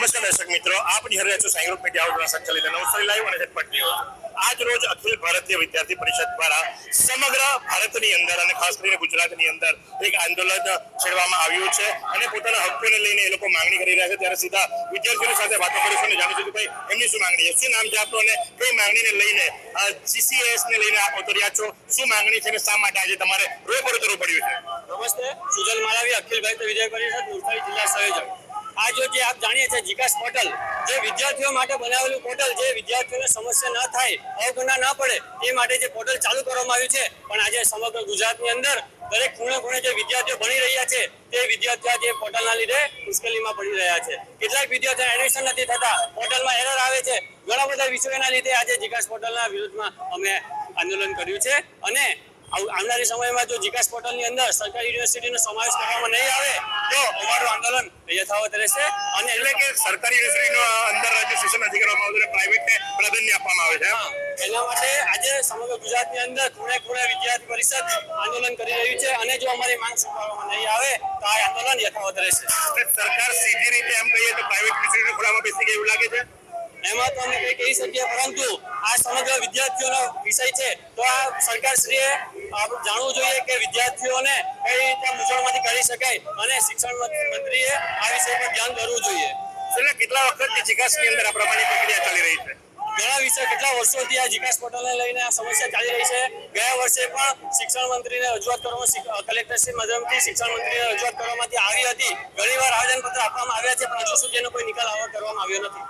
નમસ્કાર દર્શક મિત્રો, આપ નિહાળી રહ્યા છો સાઈ ગ્રુપ મીડિયા હાઉસ દ્વારા સંચાલિત નવસારી લાઈવ અને ઝટપટ ન્યૂઝ। આજ રોજ અખિલ ભારતીય વિદ્યાર્થી પરિષદ દ્વારા સમગ્ર ભારતની અંદર અને ખાસ કરીને ગુજરાતની અંદર એક આંદોલન છેડવામાં આવ્યું છે અને પોતાના હકોને લઈને એ લોકો માંગણી કરી રહ્યા છે। ત્યારે સીધા વિદ્યાર્થીઓ સાથે વાતો કરીશું અને જાણીશું કે ભાઈ એમની શું માંગણી છે, શું નામ છે આપનું અને કઈ માંગણીને લઈને જીસીએસ ને લઈને આપ ઉતર્યા છો, શું માંગણી છે અને શા માટે આજે તમારે રૂબરૂ કરવું પડ્યું છે? નમસ્તે, સુજલ માળવી, અખિલ ભારતીય વિદ્યાર્થી પરિષદ નવસારી જિલ્લા સંયોજક। आज जो आप जानिए छे जिकास पोर्टल जे विद्यार्थियों माटे बनावेलुं पोर्टल जे विद्यार्थियों समस्या न थाय अवगणना न पड़े ए माटे जे पोर्टल चालू करवामां आव्युं छे। पण आज समग्र गुजरातनी अंदर दरेक खूणे खूणे जे विद्यार्थियों भणी रह्या छे ते विद्यार्थियों जे पोर्ટલના લીધે મુશ્કેલીમાં પડી રહ્યા છે। કેટલાક વિદ્યાર્થીઓને એડમિશન નથી થતા, પોર્ટલમાં એરર આવે છે। ઘણા બધા વિષયોના લીધે આજે જીકાસ પોર્ટલના વિરુદ્ધમાં અમે આંદોલન કર્યું છે અને આવનારી સમયમાં જો જીકાસ પોર્ટલની અંદર સરકારી યુનિવર્સિટીનો સમાવેશ કરવામાં નહીં આવે તો અમારું આંદોલન યથાવત રહેશે। અને એટલે કે સરકારી યુનિવર્સિટીનો અંદર રજીસ્ટ્રેશન નથી કરવામાં આવતું, પ્રાઇવેટને પ્રાધાન્ય આપવામાં આવે છે। એના માટે આજે સમગ્ર ગુજરાતની અંદર ખૂણે ખૂણે વિદ્યાર્થી પરિષદ આંદોલન કરી રહ્યું છે અને જો અમારી માંગ સ્વીકારવામાં નહીં આવે તો આ આંદોલન યથાવત રહેશે। સરકાર સીધી રીતે એમ કહીએ તો પ્રાઇવેટ યુનિવર્સિટીના ખોળામાં બેસી ગઈ એવું લાગે છે? એમાં તો અમે કઈ કહી શકીએ, પરંતુ આ સમગ્ર વિદ્યાર્થીઓનો વિષય છે તો આ સરકારશ્રીએ જાણવું જોઈએ કે વિદ્યાર્થીઓને કઈ રીતે મૂંઝવણમાંથી કાઢી શકાય અને શિક્ષણ મંત્રીએ આ વિષય પર ધ્યાન દોરવું જોઈએ। છેલ્લા કેટલા વખતથી જીકાસની અંદર આ પ્રમાણે પ્રક્રિયા ચાલી રહી છે? ઘણા વિષય કેટલા વર્ષોથી આ જીકાસ પોર્ટલને લઈને આ સમસ્યા ચાલી રહી છે। ગયા વર્ષે પણ શિક્ષણ મંત્રીને રજૂઆત કરવામાં કલેક્ટરશ્રી માધ્યમથી શિક્ષણ મંત્રીને રજૂઆત કરવામાં આવી હતી। ઘણીવાર આવેદનપત્ર આપવામાં આવ્યા છે પણ હજુ સુધી એનો કોઈ નિકાલ કરવામાં આવ્યો નથી।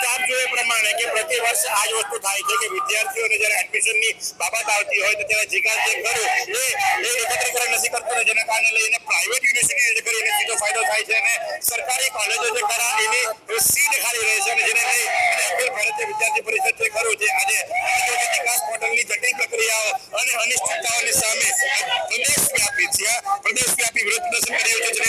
આપ જો એ પ્રમાણે કે પ્રતિ વર્ષ આ જ વસ્તુ થાય છે કે વિદ્યાર્થીઓને જ્યારે એડમિશનની બાબત આવતી હોય તો ત્યારે જીકાસ જે ખરું એ એકત્રીકરણ નથી કરતું, જેના કારણે લઈને પ્રાઇવેટ યુનિવર્સિટી જે કરીને સીધો ફાયદો થાય છે અને સરકારી કોલેજો જે ખરા એની સી દેખાડી રહી છે અને જેને લઈ અને અખિલ ભારતીય વિદ્યાર્થી પરિષદ જે ખરું છે આજે જીકાસ પોર્ટલની જટિલ પ્રક્રિયાઓ અને અનિશ્ચિતતાઓની સામે પ્રદેશવ્યાપી વિરોધ પ્રદર્શન કરી રહ્યું છે।